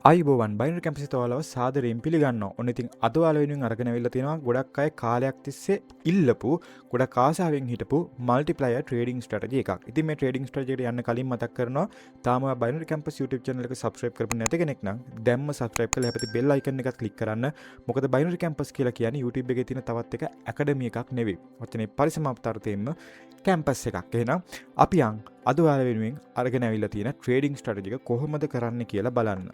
අයිබෝවන් binary campus එකේ ඔයාලව සාදරයෙන් පිළිගන්නවා. ඔන්න ඉතින් අද ඔයාලා වෙනුවෙන් අරගෙන අවිල්ලා තියෙනවා ගොඩක් අය කාලයක් තිස්සේ ඉල්ලපු ගොඩක් ආසාවෙන් හිටපු මල්ටිප්ලයර් ට්‍රේඩින් ස්ට්‍රැටජි එකක්. ඉතින් මේ ට්‍රේඩින් ස්ට්‍රැටජි එකට යන්න කලින් මතක් කරනවා තාම බයිනරි කැම්පස් YouTube channel එක subscribe කරපු නැති කෙනෙක් නම් දැම්ම subscribe කරලා හැපැති bell icon එකත් click කරන්න. මොකද බයිනරි කැම්පස් කියලා කියන්නේ YouTube එකේ තියෙන තවත් එක academy එකක් නෙවෙයි. වචනේ පරිසමාප්තාර්ථයෙන්ම කැම්පස් එකක්. එහෙනම් අපි අද ඔයාලා වෙනුවෙන් අරගෙන අවිල්ලා තියෙන ට්‍රේඩින් ස්ට්‍රැටජි එක කොහොමද කරන්න කියලා බලන්න.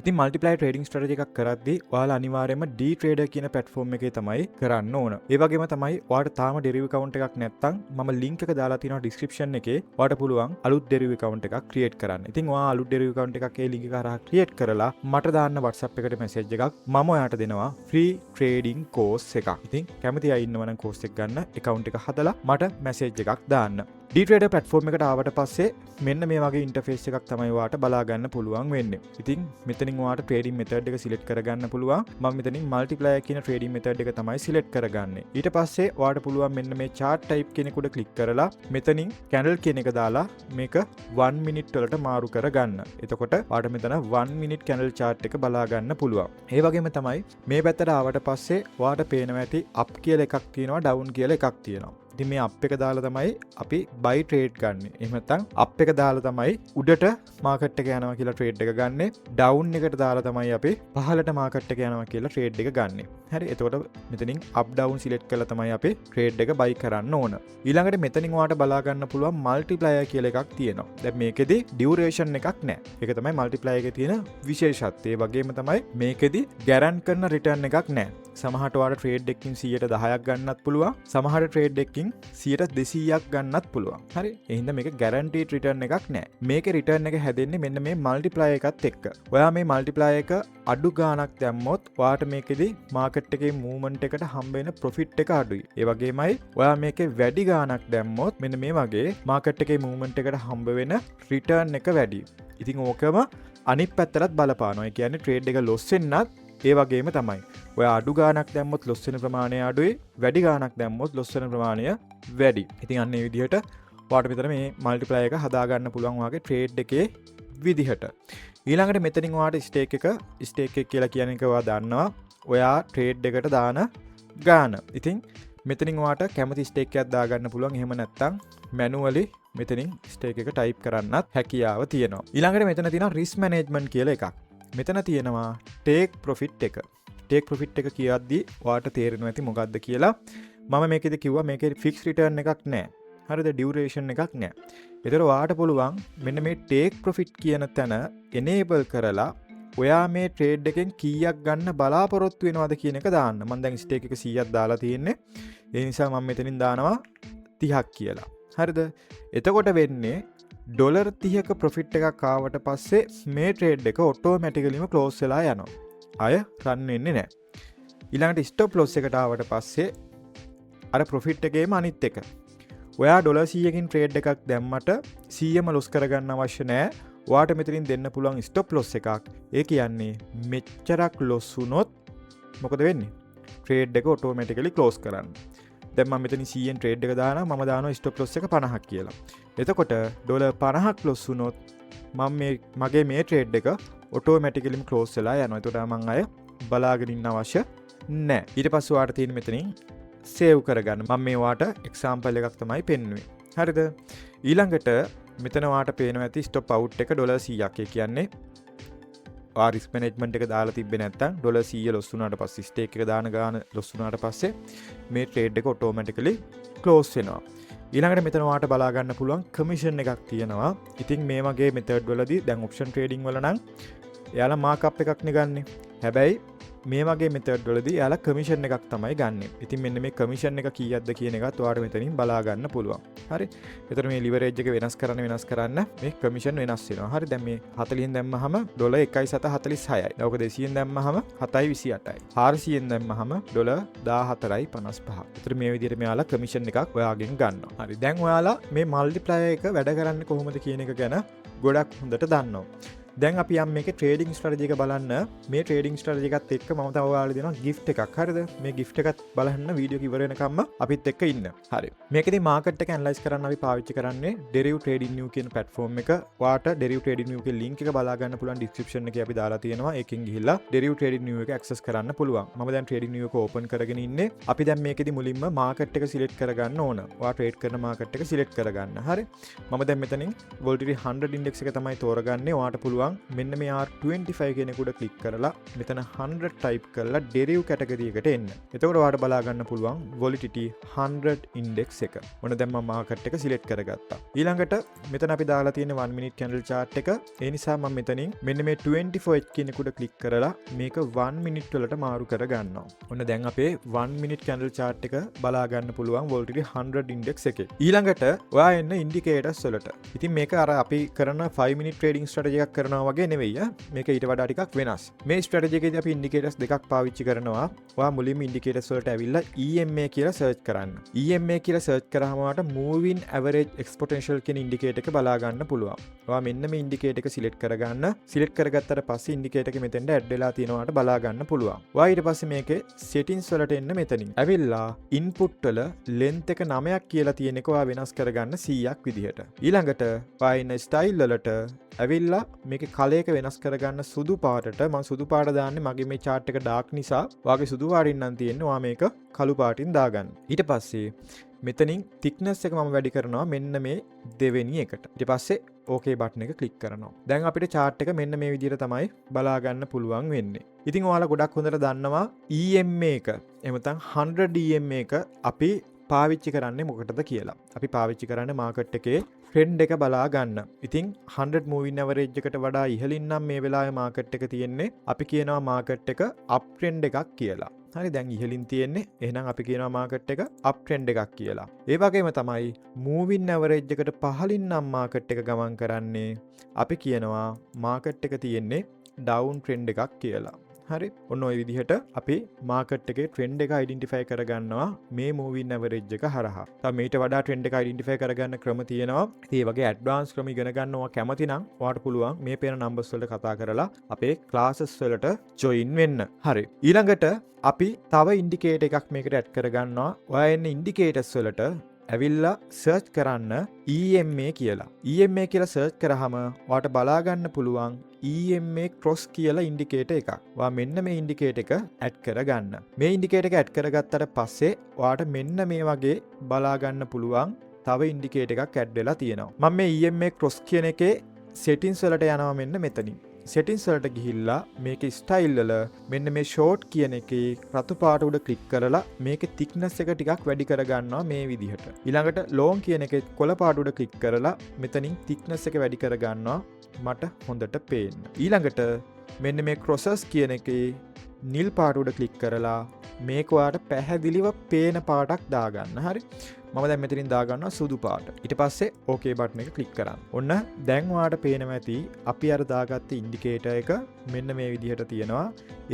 ඉතින් මල්ටිප්ලයර් ට්‍රේඩින් ස්ට්‍රැටජි එකක් කරද්දී ඔයාලා අනිවාර්යයෙන්ම D-Trader කියන platform එකේ තමයි කරන්න ඕන. ඒ වගේම තමයි ඔයාලට තාම derivative account එකක් නැත්නම් මම link එක දාලා තියෙනවා description එකේ. ඔයාලට පුළුවන් අලුත් derivative account එකක් create කරන්න. ඉතින් ඔයා අලුත් derivative account එකක් ඒ link එක හරහා create කරලා මට දාන්න WhatsApp එකට message එකක් මම ඔයාට දෙනවා free trading course එකක්. ඉතින් කැමති අය ඉන්නවනම් course එක ගන්න account එක හදලා මට message එකක් දාන්න. D-Trader platform එකට ආවට පස්සේ මෙන්න මේ වගේ ඉන්ටර්ෆේස් එකක් තමයි ඔයාට බලා ගන්න පුළුවන් වෙන්නේ. ඉතින් මෙතනින් ඔයාට ට්‍රේඩින් මෙතඩ් එක සිලෙක්ට් කරගන්න පුළුවන්. මම මෙතනින් මල්ටිප්ලයර් කියන ට්‍රේඩින් මෙතඩ් එක තමයි සිලෙක්ට් කරගන්නේ. ඊට පස්සේ ඔයාට පුළුවන් මෙන්න මේ chart type කෙනෙක් උඩ ක්ලික් කරලා මෙතනින් candle කියන එක දාලා මේක 1 minute වලට මාරු කරගන්න. එතකොට ඔයාට මෙතන 1 minute candle chart එක බලා ගන්න පුළුවන්. ඒ වගේම තමයි මේ පැත්තට ආවට පස්සේ ඔයාට පේනවා ඇති up කියලා එකක් තියෙනවා down කියලා එකක් තියෙනවා. ඉතින් මේ අප් එක දාලා තමයි අපි buy trade ගන්න. එහෙම නැත්නම් අප් එක දාලා තමයි උඩට මාකට් එක යනවා කියලා ට්‍රේඩ් එක ගන්නෙ. ඩවුන් එකට දාලා තමයි අපි පහළට මාකට් එක යනවා කියලා ට්‍රේඩ් එක ගන්නෙ. හරි. එතකොට මෙතනින් up down select කරලා තමයි අපි ට්‍රේඩ් එක buy කරන්න ඕන. ඊළඟට මෙතනින් ඔයාලට බලා ගන්න පුළුවන් multiplier කියලා එකක් තියෙනවා. දැන් මේකෙදි duration එකක් නැහැ. ඒක තමයි multiplier එකේ තියෙන විශේෂත්වය. ඒ වගේම තමයි මේකෙදි guarantee කරන return එකක් නැහැ. සමහරට ඔයාලට ට්‍රේඩ් එකකින් 110ක් ගන්නත් පුළුවන්. සමහර ට්‍රේඩ් එකකින් 200ක් ගන්නත් පුළුවන්. හරි. ඒ හින්දා මේක guaranteed return එකක් නෑ. මේකේ return එක හැදෙන්නේ මෙන්න මේ multiplier එකත් එක්ක. ඔයා මේ multiplier එක අඩු ගාණක් දැම්මොත් ඔයාට මේකෙදි market එකේ movement එකට හම්බ වෙන profit එක අඩුයි. ඒ වගේමයි ඔයා මේකේ වැඩි ගාණක් දැම්මොත් මෙන්න මේ වගේ market එකේ movement එකට හම්බ වෙන return එක වැඩි. ඉතින් ඕකම අනිත් පැත්තටත් බලපානවා. ඒ කියන්නේ trade එක loss වෙන්නත් ඒ වගේම තමයි. ඔය අඩු ගාණක් දැම්මොත් loss වෙන ප්‍රමාණය අඩුයි, වැඩි ගාණක් දැම්මොත් loss වෙන ප්‍රමාණය වැඩි. ඉතින් අන්න ඒ විදිහට ඔයාලට මෙතන මේ multiplier එක හදා ගන්න පුළුවන් ඔයාගේ trade එකේ විදිහට. ඊළඟට මෙතනින් ඔයාලට stake එක කියලා කියන එක ඔයා දන්නවා. ඔයා trade එකට දාන ගාණ. ඉතින් මෙතනින් ඔයාලට කැමති stake එකක් දා ගන්න පුළුවන්. එහෙම නැත්නම් manually මෙතනින් stake එක type කරන්නත් හැකියාව තියෙනවා. ඊළඟට මෙතන තියෙනවා risk management කියලා එකක්. මෙතන තියෙනවා take profit එක. take profit එක කියද්දී ඔයාට තේරෙනවා ඇති මොකක්ද කියලා. මම මේකෙදි කිව්වා මේකේ fixed return එකක් නැහැ. හරිද? duration එකක් නැහැ. ඒතර ඔයාට පුළුවන් මෙන්න මේ take profit කියන තැන enable කරලා ඔයා මේ trade එකෙන් කීයක් ගන්න බලාපොරොත්තු වෙනවද කියන එක දාන්න. මම දැන් stake එක 100ක් දාලා තියෙන්නේ. ඒ නිසා මම මෙතනින් දානවා 30ක් කියලා. හරිද? එතකොට වෙන්නේ ඩොලර් 30ක ප්‍රොෆිට් එකක් ආවට පස්සේ මේ ට්‍රේඩ් එක ඔටෝමැටිකලිම ක්ලෝස් වෙලා යනවා. අය රන් වෙන්නේ නැහැ. ඊළඟට ස්ටොප් ලොස් එකට ආවට පස්සේ අර ප්‍රොෆිට් එකේම අනිත් එක. ඔයා ඩොලර් 100කින් ට්‍රේඩ් එකක් දැම්මට 100ම ලොස් කරගන්න අවශ්‍ය නැහැ. ඔයාට මෙතනින් දෙන්න පුළුවන් ස්ටොප් ලොස් එකක්. ඒ කියන්නේ මෙච්චරක් ලොස් වුණොත් මොකද වෙන්නේ? ට්‍රේඩ් එක ඔටෝමැටිකලි ක්ලෝස් කරන්න. දැන් මම මෙතන 100න් ට්‍රේඩ් එක දානවා. මම දානවා ස්ටොප් ලොස් එක 50ක් කියලා. එතකොට ඩොලර් 50ක් ලොස් වුණොත් මගේ මේ ට්‍රේඩ් එක ඔටෝමැටිකලිම ක්ලෝස් වෙලා යනවා. එතකොට මම අය බලාගෙන ඉන්න අවශ්‍ය නැහැ. ඊට පස්සේ ඔයාලට තියෙන මෙතනින් සේව් කරගන්න. මම මේ ඔයාලට එක්සැම්පල් එකක් තමයි පෙන්නුවේ. හරිද? ඊළඟට මෙතන ඔයාලට පේනවා ඇති ස්ටොප් අවුට් එක ඩොලර් 100ක්. ඒ කියන්නේ ඔයා රිස්ක් මැනේජ්මන්ට් එක දාලා තිබ්බේ නැත්නම් ඩොලර් 100 ලොස් වුණාට පස්සේ ස්ටේක් එක දාන ගාන ලොස් වුණාට පස්සේ මේ ට්‍රේඩ් එක ඔටෝමැටිකලි ක්ලෝස් වෙනවා. ඊළඟට මෙතන ඔයාලට බලා ගන්න පුළුවන් කමිෂන් එකක් තියෙනවා. ඉතින් මේ වගේ මෙතඩ් වලදී දැන් ඔප්ෂන් ට්‍රේඩින් වල නම් එයාලා මාකප් එකක් නේ ගන්නෙ. හැබැයි මේ වගේ මෙතඩ් වලදී එයාලා කමිෂන් එකක් තමයි ගන්නෙ. ඉතින් මෙන්න මේ කමිෂන් එක කීයක්ද කියන එකත් ඔයාලට මෙතනින් බලා ගන්න පුළුවන්. හරි. එතන මේ ලිවරේජ් එක වෙනස් කරන්න මේ කමිෂන් වෙනස් වෙනවා. හරි. දැන් මේ 40න් දැම්මහම ඩොලර් 1.46යි. දැන් ඔක 200න් දැම්මහම 7.28යි. 400න් දැම්මහම ඩොලර් 14.55. එතන මේ විදිහට මෙයාලා කමිෂන් එකක් ඔයාගෙන් ගන්නවා. හරි. දැන් ඔයාලා මේ මල්ටිප්ලයර් එක වැඩ කරන්නේ කොහොමද කියන එක ගැන ගොඩක් හොඳට දන්නවා. දැන් අපි යම් මේකේ ට්‍රේඩින් ස්ට්‍රැටජි එක බලන්න. මේ ට්‍රේඩින් ස්ට්‍රැටජි එකත් එක්ක මම තව ඔයාලට දෙනවා gift එකක්. හරිද? මේ gift එකත් බලන්න වීඩියෝ එක ඉවර වෙනකම්ම අපිත් එක්ක ඉන්න. හරි. මේකෙදි මාකට් එක ඇනලයිස් කරන්න අපි පාවිච්චි කරන්නේ Deriv Trading View කියන platform එක. ඔයාට Deriv Trading View එකේ link එක බලා ගන්න පුළුවන් description එකේ අපි දාලා තියෙනවා. ඒකෙන් ගිහිල්ලා Deriv Trading View එක access කරන්න පුළුවන්. මම දැන් Trading View එක open කරගෙන ඉන්නේ. අපි දැන් මේකෙදි මුලින්ම මාකට් එක select කරගන්න ඕන. ඔයා trade කරන මාකට් එක select කරගන්න. හරි. මම දැන් මෙතනින් volatility 100 index එක තමයි තෝරගන්නේ. ඔයාට පුළුවන් මෙන්න මේ R25 කියන එක උඩ click කරලා මෙතන 100 type කරලා Deriv category එකට එන්න. එතකොට ඔයාට බලා ගන්න පුළුවන් volatility 100 index එක. ඔන්න දැන් මම මාකට් එක select කරගත්තා. ඊළඟට මෙතන අපි දාලා තියෙන 1 minute candle chart එක. ඒ නිසා මම මෙතනින් මෙන්න මේ 24H කියන එක උඩ click කරලා මේක 1 minute වලට මාරු කර ගන්නවා. ඔන්න දැන් අපේ 1 minute candle chart එක බලා ගන්න පුළුවන් volatility 100 index එකේ. ඊළඟට ඔයා එන්න indicators වලට. ඉතින් මේක අර අපි කරන 5 minute trading strategy එකක් කරනවා වගේ නෙවෙයි. මේක ඊට වඩා ටිකක් වෙනස්. මේ strategy එකේදී අපි indicators දෙකක් පාවිච්චි කරනවා. ඔයා මුලින්ම indicators වලට ඇවිල්ලා EMA කියලා search කරන්න. EMA කියලා search කරාම ඔයාට moving average exponential කියන indicator එක බලා ගන්න පුළුවන්. ඔයා මෙන්න මේ indicator එක select කරගන්න. select කරගත්තට පස්සේ indicator එක මෙතෙන්ට add වෙලා තියෙනවාට බලා ගන්න පුළුවන්. ඔයා ඊට පස්සේ මේකේ settings වලට එන්න මෙතනින්. ඇවිල්ලා input වල length එක 9ක් කියලා තියෙන එක ඔයා වෙනස් කරගන්න 100ක් විදිහට. ඊළඟට ඔයා ඉන්න style වලට ඇවිල්ලා මේකේ කලර් එක වෙනස් කරගන්න සුදු පාටට. මම සුදු පාට දාන්නේ මගේ මේ chart එක dark නිසා. ඔයාගේ සුදු පාටින් නම් තියෙන්නේ. ඔයා මේක කළු පාටින් දාගන්න. ඊට පස්සේ මෙතනින් thickness එක මම වැඩි කරනවා මෙන්න මේ දෙවෙනි එකට. ඊට පස්සේ OK බටන් එක ක්ලික් කරනවා. දැන් අපිට chart එක මෙන්න මේ විදිහට තමයි බලා ගන්න පුළුවන් වෙන්නේ. ඉතින් ඔයාලා ගොඩක් හොඳට දන්නවා EMA එක. එහෙම නැත්නම් 100 EMA එක අපි පාවිච්චි කරන්නේ මොකටද කියලා. අපි පාවිච්චි කරන්නේ මාකට් එකේ ට්‍රෙන්ඩ් එක බලා ගන්න. ඉතින් 100 moving average එකට වඩා ඉහළින් නම් මේ වෙලාවේ මාකට් එක තියෙන්නේ. අපි කියනවා මාකට් එක up trend එකක් කියලා. හරි දැන් ඉහළින් තියෙන්නේ. එහෙනම් අපි කියනවා මාකට් එක up trend එකක් කියලා. ඒ වගේම තමයි moving average එකට පහළින් නම් මාකට් එක ගමන් කරන්නේ. අපි කියනවා මාකට් එක තියෙන්නේ down trend එකක් කියලා. හරි ඔන්න ඔය විදිහට අපි මාකට් එකේ ට්‍රෙන්ඩ් එක අයිඩෙන්ටිෆයි කරගන්නවා මේ moving average එක හරහා. තව මේට වඩා ට්‍රෙන්ඩ් එක අයිඩෙන්ටිෆයි කරගන්න ක්‍රම තියෙනවා. ඒ වගේ ඇඩ්වාන්ස් ක්‍රම ඉගෙන ගන්නවා කැමති නම් ඔයාලට පුළුවන් මේ පේන නම්බර්ස් වලට කතා කරලා අපේ ක්ලාසස් වලට ජොයින් වෙන්න. හරි ඊළඟට අපි තව ඉන්ඩිකේටර් එකක් මේකට ඇඩ් කරගන්නවා. ඔයා එන්නේ ඉන්ඩිකේටර්ස් වලට ඇවිල්ලා සර්ච් කරන්න EMA කියලා. EMA කියලා සර්ච් කරාම ඔයාට බලා ගන්න පුළුවන් EMA cross කියලා ඉන්ඩිකේටර් එකක්. ඔයා මෙන්න මේ ඉන්ඩිකේටර් එක ඇඩ් කරගන්න. මේ ඉන්ඩිකේටර් එක ඇඩ් කරගත්තට පස්සේ ඔයාට මෙන්න මේ වගේ බලා ගන්න පුළුවන් තව ඉන්ඩිකේටර් එකක් ඇඩ් වෙලා තියෙනවා. මම මේ EMA cross කියන එකේ settings වලට යනවා මෙන්න මෙතනින්. settings වලට ගිහිල්ලා මේකේ style වල මෙන්න මේ short කියන එකේ රතු පාට උඩ click කරලා මේකේ thickness එක ටිකක් වැඩි කරගන්නවා මේ විදිහට. ඊළඟට long කියන එකේ කොළ පාට උඩ click කරලා මෙතනින් thickness එක වැඩි කරගන්නවා මට හොඳට පේන්න. ඊළඟට මෙන්න මේ crosses කියන එකේ නිල් පාට උඩ click කරලා මේක ඔයාලට පැහැදිලිව පේන පාටක් දාගන්න. හරි මම දැන් මෙතනින් දාගන්නවා සුදු පාට. ඊට පස්සේ OK බටන් එක ක්ලික් කරන්න. ඔන්න දැන් ඔයාලට පේනවා ඇති අපි අර දාගත්ත ඉන්ඩිකේටර් එක මෙන්න මේ විදිහට තියෙනවා.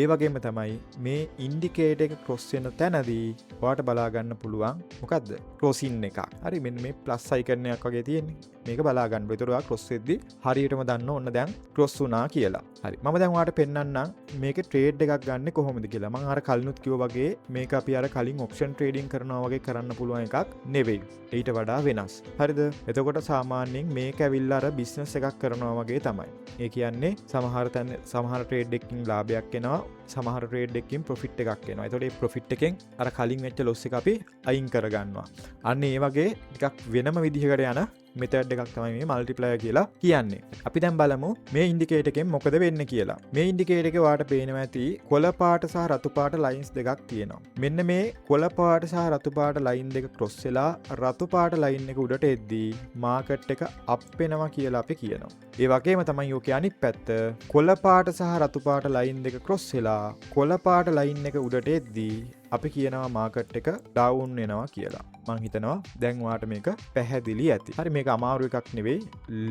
ඒ වගේම තමයි මේ ඉන්ඩිකේටර් එක ක්‍රොස් වෙන තැනදී ඔයාලට බලා ගන්න පුළුවන් මොකද්ද? ක්‍රොසින් එකක්. හරි මෙන්න මේ ප්ලස් අයිකන් එකක් වගේ තියෙන්නේ. මේක බලා ගන්න. ඒතර ඔයා ක්‍රොස් වෙද්දි හරියටම දන්න ඕන්න දැන් ක්‍රොස් වුණා කියලා. හරි මම දැන් ඔයාලට පෙන්නන්නම් මේකේ ට්‍රේඩ් එකක් ගන්න කොහොමද කියලා. මම අර කලිනුත් කිව්වා වගේ මේක අපි අර කලින් ඔප්ෂන් ට්‍රේඩින් කරනවා වගේ කරන්න පුළුවන් එකක් නෙවෙයි. ඊට වඩා වෙනස්. හරිද? එතකොට සාමාන්‍යයෙන් මේක ඇවිල්ලා අර බිස්නස් එකක් කරනවා වගේ තමයි. ඒ කියන්නේ සමහර ට්‍රේඩ් එකකින් ලාභයක් එනවා. සමහර ට්‍රේඩ් එකකින් ප්‍රොෆිට් එකක් එනවා. එතකොට මේ ප්‍රොෆිට් එකෙන් අර කලින් වෙච්ච ලොස් එක අපි අයින් කරගන්නවා. අන්න ඒ වගේ ටිකක් වෙනම විදිහකට යන මෙතඩ් එකක් තමයි මේ මල්ටිප්ලයර් කියලා කියන්නේ. අපි දැන් බලමු මේ ඉන්ඩිකේටර් එකෙන් මොකද වෙන්නේ කියලා. මේ ඉන්ඩිකේටර් එකේ ඔයාලට පේනවා ඇති කොළ පාට සහ රතු පාට ලයින්ස් දෙකක් තියෙනවා. මෙන්න මේ කොළ පාට සහ රතු පාට ලයින් දෙක ක්‍රොස් වෙලා රතු පාට ලයින් එක උඩට එද්දී මාකට් එක අප් වෙනවා කියලා අපි කියනවා. ඒ වගේම තමයි ඔකේ අනිත් පැත්ත කොළ පාට සහ රතු පාට ලයින් දෙක ක්‍රොස් වෙලා කොළ පාට ලයින් එක උඩට එද්දී අපි කියනවා මාකට් එක ඩවුන් වෙනවා කියලා. මං හිතනවා දැන් ඔයාලට මේක පැහැදිලි ඇති. හරි මේක අමාරු එකක් නෙවෙයි.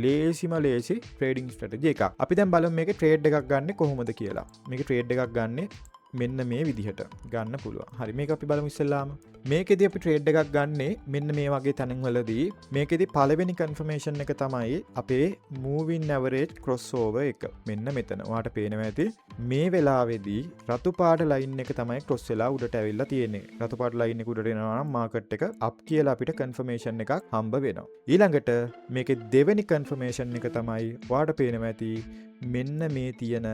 ලේසිම ට්‍රේඩින් ස්ට්‍රැටජි එකක්. අපි දැන් බලමු මේකේ ට්‍රේඩ් එකක් ගන්න කොහොමද කියලා. මේකේ ට්‍රේඩ් එකක් ගන්න මෙන්න මේ විදිහට ගන්න පුළුවන්. හරි මේක අපි බලමු ඉස්සෙල්ලාම. මේකෙදි අපි ට්‍රේඩ් එකක් ගන්නේ මෙන්න මේ වගේ තැන්වලදී. මේකෙදි පළවෙනි කන්ෆර්මේෂන් එක තමයි අපේ moving average crossover එක. මෙන්න මෙතන. ඔයාලට පේනවා ඇති මේ වෙලාවේදී රතු පාට ලයින් එක තමයි ක්‍රොස් වෙලා උඩට ඇවිල්ලා තියෙන්නේ. රතු පාට ලයින් එක උඩට එනවා නම් මාකට් එක අප් කියලා අපිට කන්ෆර්මේෂන් එකක් හම්බ වෙනවා. ඊළඟට මේකේ දෙවෙනි කන්ෆර්මේෂන් එක තමයි ඔයාලට පේනවා ඇති මෙන්න මේ තියෙන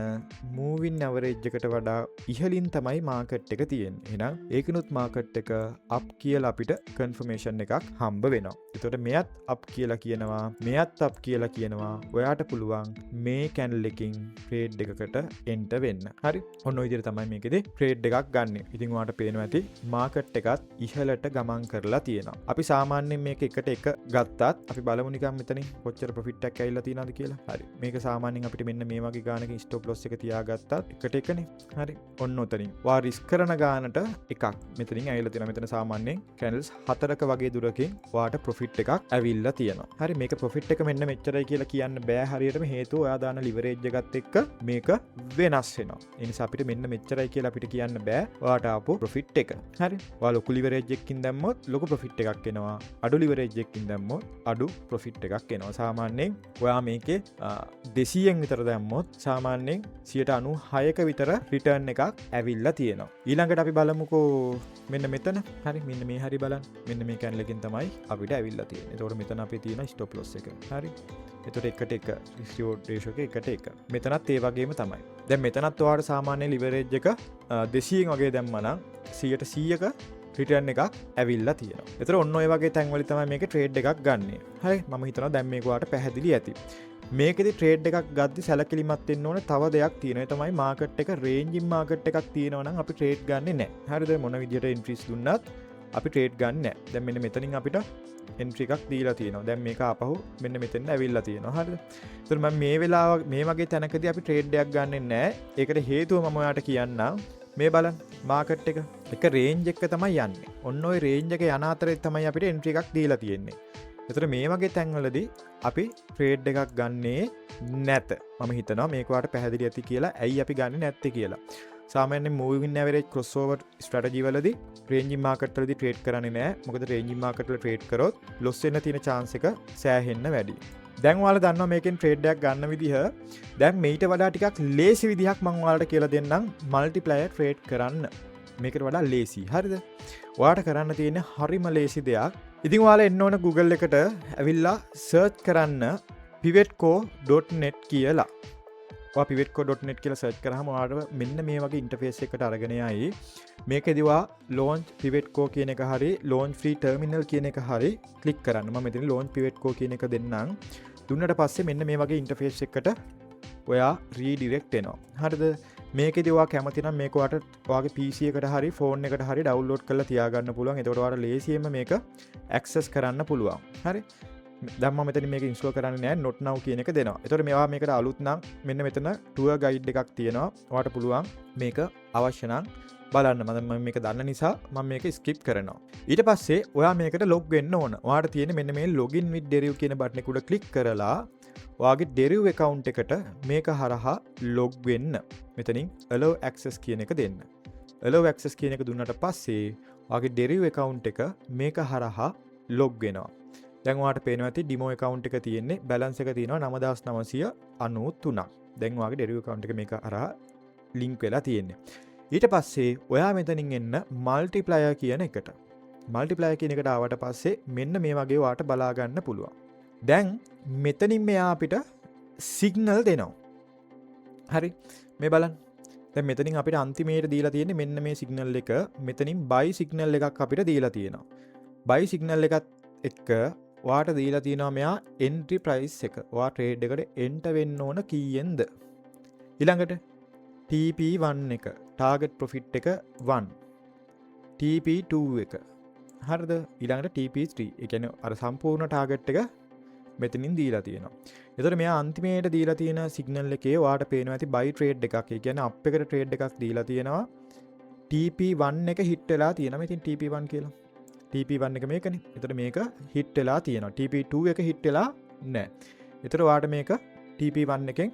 moving average එකට වඩා ඉහළින් තමයි මාකට් එක තියෙන්නේ. එහෙනම් ඒකිනුත් මාකට් එක අප් කියලා අපිට කන්ෆර්මේෂන් එකක් හම්බ වෙනවා. එතකොට මෙයත් අප් කියලා කියනවා, මෙයත් අප් කියලා කියනවා. ඔයාට පුළුවන් මේ කැන්ඩල් එකකින් ට්‍රේඩ් එකකට එන්ටර් වෙන්න. හරි. ඔන්න ඔය විදිහට තමයි මේකෙදි ට්‍රේඩ් එකක් ගන්න. ඉතින් ඔයාට පේනවා ඇති මාකට් එකත් ඉහළට ගමන් කරලා තියෙනවා. අපි සාමාන්‍යයෙන් මේක එකට එක ගත්තත් අපි බලමු නිකන් මෙතනින් කොච්චර ප්‍රොෆිට් එකක් ඇවිල්ලා තියෙනවද කියලා. හරි. මේක සාමාන්‍යයෙන් අපිට මෙන්න මේ වගේ ගානකින් ස්ටොප් ලොස් එක තියාගත්තත් එකට එකනේ. හරි. ඔන්න ඔතනින්. වා රිස්ක් කරන ගානට එකක් මෙතනින් ඇවිල්ලා තියෙනවා. මෙතන සාමාන්‍යයෙන් කැන්ඩල්ස් 4ක වගේ දුරකින් වාට ප්‍රොෆිට් එකක් ඇවිල්ලා තියෙනවා. හරි මේක ප්‍රොෆිට් එක මෙන්න මෙච්චරයි කියලා කියන්න බෑ හරියටම. හේතුව ඔයා දාන ලිවරේජ් එකත් එක්ක මේක වෙනස් වෙනවා. ඒ නිසා අපිට මෙන්න මෙච්චරයි කියලා අපිට කියන්න බෑ ඔයාට ආපු ප්‍රොෆිට් එක. හරි. ඔයා ලොකු ලිවරේජ් එකකින් දැම්මොත් ලොකු ප්‍රොෆිට් එකක් එනවා. අඩු ලිවරේජ් එකකින් දැම්මොත් අඩු ප්‍රොෆිට් එකක් එනවා. සාමාන්‍යයෙන් ඔයා මේකේ 200න් විතර දැම්මොත් සාමාන්‍යයෙන් 96ක විතර රිටර්න් එකක් ඇවිල්ලා තියෙනවා. ඊළඟට අපි බලමුකෝ මෙන්න මෙතන. හරි මෙන්න මේ හරි බලන්න. මෙන්න මේ කැන්ඩල් එකෙන් තමයි අපිට ඇවිල්ලා තියෙන්නේ. ඒතකොට මෙතන අපේ තියෙන ස්ටොප් ලොස් එක. හරි. එතකොට එකට එක රිස්ක් රිවෝඩ් රේෂියෝ එක එකට එක. මෙතනත් ඒ වගේම තමයි. දැන් මෙතනත් ඔයාලට සාමාන්‍ය ලිවරේජ් එක 200න් වගේ දැම්මා නම් 100ක රිටර්න් එකක් ඇවිල්ලා තියෙනවා. ඒතර ඔන්න ඔය වගේ තැන්වල තමයි මේක ට්‍රේඩ් එකක් ගන්නෙ. හරි මම හිතනවා දැන් මේක ඔයාලට පැහැදිලි ඇති. මේකෙදි ට්‍රේඩ් එකක් ගද්දි සැලකිලිමත් වෙන්න ඕන තව දෙයක් තියෙනවා. ඒ තමයි මාකට් එක රේන්ජින් මාකට් එකක් තියෙනවා නම් අපි ට්‍රේඩ් ගන්නෙ නැහැ. හරිද? මොන විදියට එන්ට්‍රීස් දුන්නත් අපි ට්‍රේඩ් ගන්න නැහැ. දැන් මෙන්න මෙතනින් අපිට එන්ට්‍රි එකක් දීලා තියෙනවා. දැන් මේක ආපහු මෙන්න මෙතෙන් ඇවිල්ලා තියෙනවා. හරිද? ඒතර මම මේ වෙලාව මේ වගේ තැනකදී අපි ට්‍රේඩ් එකක් ගන්නෙ නැහැ. ඒකට හේතුව මම ඔයාලට කියන්නම්. මේ බලන්න මාකට් එක රේන්ජ් එක තමයි යන්නේ. ඔන්න ඔය රේන්ජ් එක යන අතරේ තමයි අපිට එන්ට්‍රි එකක් දීලා තියෙන්නේ. එතකොට මේ වගේ තැන්වලදී අපි ට්‍රේඩ් එකක් ගන්නේ නැත. මම හිතනවා මේක වාට පැහැදිලි ඇති කියලා. ඇයි අපි ගන්නේ නැත්තේ කියලා. සාමාන්‍යයෙන් moving average crossover strategy වලදී ranging market වලදී ට්‍රේඩ් කරන්නේ නැහැ. මොකද ranging market වල ට්‍රේඩ් කරොත් loss වෙන්න තියෙන chance එක සෑහෙන්න වැඩි. දැන් ඔයාලා දන්නවා මේකෙන් ට්‍රේඩ් එකක් ගන්න විදිහ. දැන් මේට වඩා ටිකක් ලේසි විදිහක් මම ඔයාලට කියලා දෙන්නම් multiplier ට්‍රේඩ් කරන්න. මේකට වඩා ලේසි. හරිද? ඔයාලට කරන්න තියෙන හරිම ලේසි දෙයක්. ඉතින් ඔයාලා එන්න ඕන Google එකට ඇවිල්ලා search කරන්න pivotco.net කියලා. ඔයා pivotco.net කියලා search කරාම ඔයාලට මෙන්න මේ වගේ interface එකකට අරගෙන යයි. මේකෙදි ඔයා launch pivotco කියන එක හරි launch free terminal කියන එක හරි click කරන්න. මම මෙතන launch pivotco කියන එක දෙන්නම්. දුන්නට පස්සේ මෙන්න මේ වගේ interface එකකට ඔයා redirect වෙනවා. හරිද? මේකෙදි ඔයා කැමති නම් මේක ඔයාට ඔයාගේ PC එකට හරි phone එකට හරි download කරලා තියාගන්න පුළුවන්. එතකොට ඔයාට ලේසියෙන්ම මේක access කරන්න පුළුවන්. හරි? දැන් මම මෙතන මේක install කරන්නේ නැහැ. not now කියන එක දෙනවා. එතකොට මේවා මේකට අලුත් නම් මෙන්න මෙතන tour guide එකක් තියෙනවා. ඔයාට පුළුවන් මේක අවශ්‍ය නම් බලන්න. මම මේක දන්න නිසා මම මේක skip කරනවා. ඊට පස්සේ ඔයා මේකට log වෙන්න ඕන. ඔයාට තියෙන මෙන්න මේ login with deriv කියන බටන් එක උඩ click කරලා ඔයාගේ deriv account එකට මේක හරහා log වෙන්න. මෙතනින් allow access කියන එක දෙන්න. allow access කියන එක දුන්නට පස්සේ ඔයාගේ deriv account එක මේක හරහා log වෙනවා. දැන් ඔයාලට පේනවා ඇති demo account එක තියෙන්නේ balance එක තියෙනවා 9993ක්. දැන් ඔයාගේ deriv account එක මේක හරහා link වෙලා තියෙන්නේ. ඊට පස්සේ ඔයා මෙතනින් එන්න multiplier කියන එකට. multiplier කියන එකට ආවට පස්සේ මෙන්න මේ වගේ ඔයාට බලා ගන්න පුළුවන්. දැන් මෙතනින් මෙයා අපිට signal දෙනවා. හරි මේ බලන්න. දැන් මෙතනින් අපිට අන්තිමේට දීලා තියෙන්නේ මෙන්න මේ signal එක. මෙතනින් buy signal එකක් අපිට දීලා තියෙනවා. buy signal එකත් එක්ක ඔයාට දීලා තියෙනවා මෙයා entry price එක. ඔයා trade එකට enter වෙන්න ඕන කීයෙන්ද? ඊළඟට TP1 එක target profit එක 1. TP2 එක. හරිද? ඊළඟට TP3. ඒ කියන්නේ අර සම්පූර්ණ target එක මෙතනින් දීලා තියෙනවා. එතකොට මෙයා අන්තිමේට දීලා තියෙන signal එකේ ඔයාට පේනවා ඇති buy trade එකක්. ඒ කියන්නේ up එකට trade එකක් දීලා තියෙනවා. TP1 එක hit වෙලා තියෙනවා. ඉතින් TP1 කියලා. TP1 එක මේකනේ. එතකොට මේක hit වෙලා තියෙනවා. TP2 එක hit වෙලා නැහැ. එතකොට ඔයාට මේක TP1 එකෙන්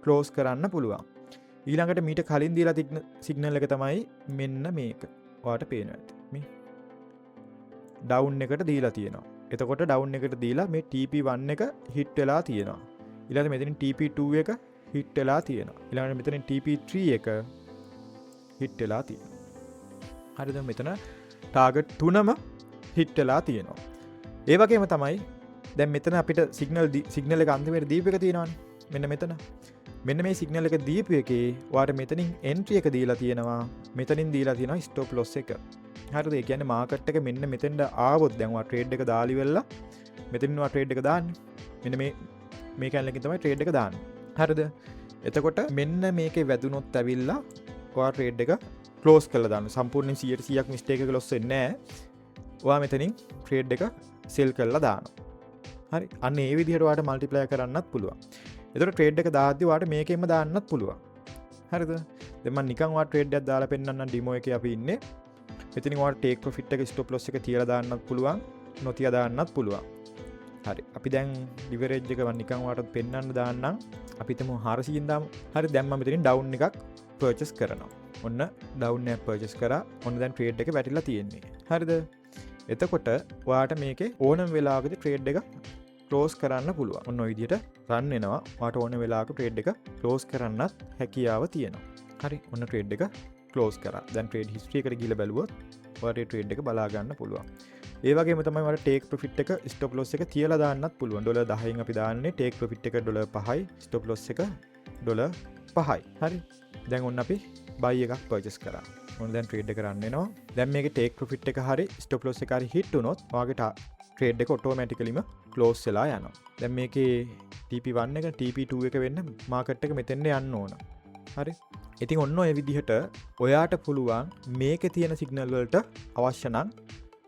close කරන්න පුළුවන්. ඊළඟට මීට කලින් දීලා තිබෙන සිග්නල් එක තමයි මෙන්න මේක. ඔයාලට පේනවා ඇති. මේ ඩවුන් එකට දීලා තියෙනවා. එතකොට ඩවුන් එකට දීලා මේ TP1 එක හිට් වෙලා තියෙනවා. ඊළඟට මෙතනින් TP2 එක හිට් වෙලා තියෙනවා. ඊළඟට මෙතනින් TP3 එක හිට් වෙලා තියෙනවා. හරිද? මෙතන ටාගට් 3ම හිට් වෙලා තියෙනවා. ඒ වගේම තමයි දැන් මෙතන අපිට සිග්නල් එක අන්තිමට දීපු එක තියෙනවානේ. මෙන්න මෙතන. මෙන්න මේ සිග්නල් එක දීපු එකේ ඔයාලට මෙතනින් එන්ට්‍රි එක දීලා තියෙනවා. මෙතනින් දීලා තියෙනවා ස්ටොප් ලොස් එක. හරිද? ඒ කියන්නේ මාකට් එක මෙන්න මෙතෙන්ට ආවොත් දැන් ඔයා ට්‍රේඩ් එක දාලි වෙලා මෙතනින් ඔයා ට්‍රේඩ් එක දාන්නේ. මෙන්න මේ කැනල් එකකින් තමයි ට්‍රේඩ් එක දාන්නේ. හරිද? එතකොට මෙන්න මේකේ වැදුනොත් ඇවිල්ලා ඔයා ට්‍රේඩ් එක ක්ලෝස් කරලා දාන්න. සම්පූර්ණයෙන් 100% මිස්ටේක් එක ලොස් වෙන්නේ නැහැ. ඔයා මෙතනින් ට්‍රේඩ් එක සෙල් කරලා දානවා. හරි? අන්න ඒ විදිහට ඔයාලට මල්ටිප්ලයි කරන්නත් පුළුවන්. එතකොට ට්‍රේඩ් එක දාද්දී ඔයාලට මේකෙන්ම දාන්නත් පුළුවන්. හරිද? දැන් මම නිකන් ඔයාලට ට්‍රේඩ් එකක් දාලා පෙන්නන්නම් ඩෙමෝ එකේ අපි ඉන්නේ. මෙතනින් ඔයාලට ටේක් ප්‍රොෆිට් එක ස්ටොප් ලොස් එක තියලා දාන්නත් පුළුවන්, නොතිය දාන්නත් පුළුවන්. හරි. අපි දැන් ලිවරේජ් එක මම නිකන් ඔයාලට පෙන්නන්න දාන්නම්. අපි හිතමු 400න් දාමු. හරි. දැන් මම මෙතනින් ඩවුන් එකක් පර්චේස් කරනවා. ඔන්න ඩවුන් එකක් පර්චේස් කරා. ඔන්න දැන් ට්‍රේඩ් එක වැටිලා තියෙන්නේ. හරිද? එතකොට ඔයාට මේකේ ඕනම වෙලාවකදී ට්‍රේඩ් එක ක්ලෝස් කරන්න පුළුවන්. ඔන්න ඔය විදිහට රන් වෙනවා. ඔයාට ඕන වෙලාවක ට්‍රේඩ් එක ක්ලෝස් කරන්නත් හැකියාව තියෙනවා. හරි. ඔන්න ට්‍රේඩ් එක ක්ලෝස් කරා. දැන් ට්‍රේඩ් හිස්ටරි එකට ගිහලා බැලුවොත් ඔයාට ට්‍රේඩ් එක බලා ගන්න පුළුවන්. ඒ වගේම තමයි ඔයාලට ටේක් ප්‍රොෆිට් එක ස්ටොප් ලොස් එක තියලා දාන්නත් පුළුවන්. $10න් අපි දාන්නේ ටේක් ප්‍රොෆිට් එක $5යි, ස්ටොප් ලොස් එක $5යි. හරි. දැන් ඔන්න අපි බයි එකක් පර්චේස් කරා. ඔන්න දැන් ට්‍රේඩ් එක රන් වෙනවා. දැන් මේකේ ටේක් ප්‍රොෆිට් එක හරි ස්ටොප් ලොස් එක හරි හිට් වුණොත් ඔයාගේ ට්‍රේඩ් එක ඔටෝමැටිකලිම ක්ලෝස් වෙලා යනවා. දැන් මේකේ TP1 එක TP2 එක වෙන්න මාකට් එක මෙතෙන්ට යන්න ඕන. හරි. ඉතින් ඔන්න ඔය විදිහට ඔයාට පුළුවන් මේකේ තියෙන සිග්නල් වලට අවශ්‍ය නම්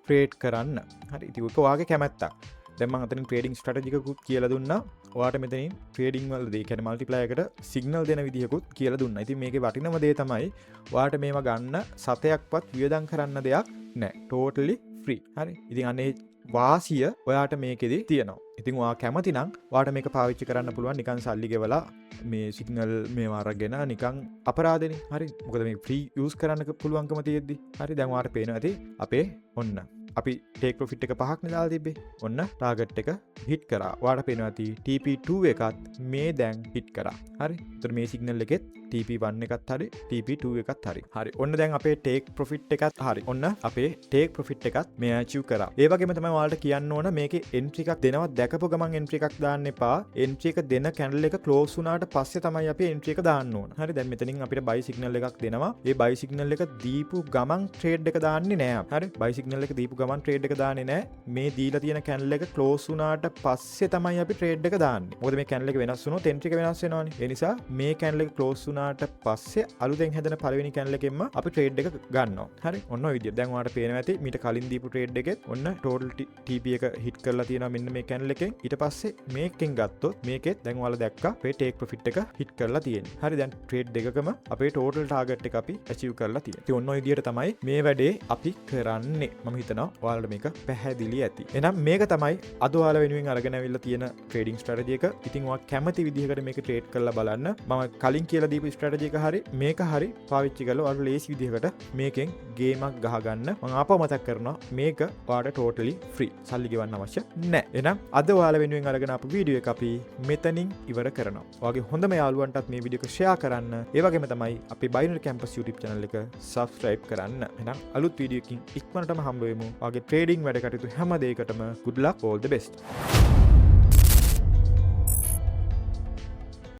ට්‍රේඩ් කරන්න. හරි. ඉතින් ඒක ඔයාගේ කැමැත්තක්. දැන් මම අතනින් ට්‍රේඩින් ස්ට්‍රැටජි එකකුත් කියලා දුන්නා. ඔයාට මෙතනින් ට්‍රේඩින් වලදී කියන්නේ මල්ටිප්ලයි එකට සිග්නල් දෙන විදිහකුත් කියලා දුන්නා. ඉතින් මේකේ වටිනම දේ තමයි ඔයාට මේවා ගන්න සතයක්වත් වියදම් කරන්න දෙයක් නැහැ. Totally free. හරි. ඉතින් අනේ වාසිය ඔයාට මේකෙදි තියෙනවා. ඉතින් ඔයා කැමති නම් ඔයාට මේක පාවිච්චි කරන්න පුළුවන් නිකන් සල්ලි ගෙවලා මේ සිග්නල් මේවා අරගෙන නිකන් අපරාධනේ. හරි. මොකද මේක ෆ්‍රී යූස් කරන්න පුළුවන්කම තියෙද්දි. හරි. දැන් ඔයාට පේනවා ඇති අපේ ඔන්න අපි ටේක් ප්‍රොෆිට් එක 5ක් නේ දාලා තිබ්බේ. ඔන්න ටාගට් එක හිට් කරා. ඔයාලට පේනවා ඇති TP2 එකත් මේ දැන් හිට් කරා. හරි. ඒතර මේ සිග්නල් එකෙත් TP1 එකත් හරි TP2 එකත් හරි. හරි. ඔන්න දැන් අපේ ටේක් ප්‍රොෆිට් එකත් හරි. ඔන්න අපේ ටේක් ප්‍රොෆිට් එකත් මේ අචීව් කරා. ඒ වගේම තමයි ඔයාලට කියන්න ඕන මේකේ එන්ට්‍රි එකක් දෙනවා දැකපු ගමන් එන්ට්‍රි එකක් දාන්න එපා. එන්ට්‍රි එක දෙන කැන්ඩල් එක ක්ලෝස් වුණාට පස්සේ තමයි අපි එන්ට්‍රි එක දාන්න ඕන. හරි. දැන් මෙතනින් අපිට බයි සිග්නල් එකක් දෙනවා. ඒ බයි සිග්නල් එක දීපු ගමන් ට්‍රේඩ් එක දාන්නේ නෑ. හරි. බයි සිග්නල් එක දීපු ගමන් ට්‍රේඩ් එක දාන්නේ නෑ. මේ දීලා තියෙන කැන්ඩල් එක ක්ලෝස් වුණාට පස්සේ තමයි අපි ට්‍රේඩ් එක දාන්නේ. මොකද මේ කැන්ඩල් එක වෙනස් වුණොත් එන්ට්‍රි එක වෙනස් වෙනවානේ. ඒ නිසා මේ කැන්ඩල් එක ක්ලෝස් වුණාට පස්සේ අලුතෙන් හැදෙන පළවෙනි කැන්ඩල් එකෙන්ම අපි ට්‍රේඩ් එක ගන්නවා. හරි. ඔන්න ඔය විදියට. දැන් ඔයාලට පේනවා ඇති මීට කලින් දීපු ට්‍රේඩ් එකෙත් ඔන්න ටෝටල් TP එක හිට් කරලා තියෙනවා මෙන්න මේ කැන්ඩල් එකෙන්. ඊට පස්සේ මේකෙන් ගත්තොත් මේකෙත් දැන් ඔයාලා දැක්කා අපේ ටේක් ප්‍රොෆිට් එක හිට් කරලා තියෙන්නේ. හරි. දැන් ට්‍රේඩ් දෙකකම අපේ ටෝටල් ටාගට් එක අපි අචීව් කරලා තියෙනවා. ඉතින් ඔන්න ඔය විදියට තමයි මේ වැඩේ අපි කරන්නේ. මම හිතනවා ඔයාලට මේක පැහැදිලි ඇති. එහෙනම් මේක තමයි අද ඔයාලා වෙනුවෙන් අරගෙන අවිල්ලා තියෙන ට්‍රේඩින් ස්ට්‍රැටජි එක. ඉතින් ඔයා කැමති විදිහකට මේක ට්‍රේඩ් කරලා බලන්න. මම කලින් කියලා දීපු ස්ට්‍රැටජි එක හරි මේක හරි පාවිච්චි කරලා ඔයාලා ලේසි විදිහකට මේකෙන් ගේමක් ගහගන්න. මම ආපහු මතක් කරනවා මේක ඔයාලට ටෝටලි ෆ්‍රී. සල්ලි ගෙවන්න අවශ්‍ය නැහැ. එහෙනම් අද ඔයාලා වෙනුවෙන් අරගෙන ආපු වීඩියෝ එක අපි මෙතනින් ඉවර කරනවා. ඔයාගේ හොඳම යාළුවන්ටත් මේ වීඩියෝ එක ෂෙයා කරන්න. ඒ වගේම තමයි අපේ බයිනරි කැම්පස් YouTube channel එක subscribe කරන්න. එහෙනම් අලුත් වීඩියෝ එකකින් ඉක්මනටම හම්බ වෙමු. ඔයාගේ ට්‍රේඩින් වැඩ කටයුතු හැම දෙයකටම good luck, all the best.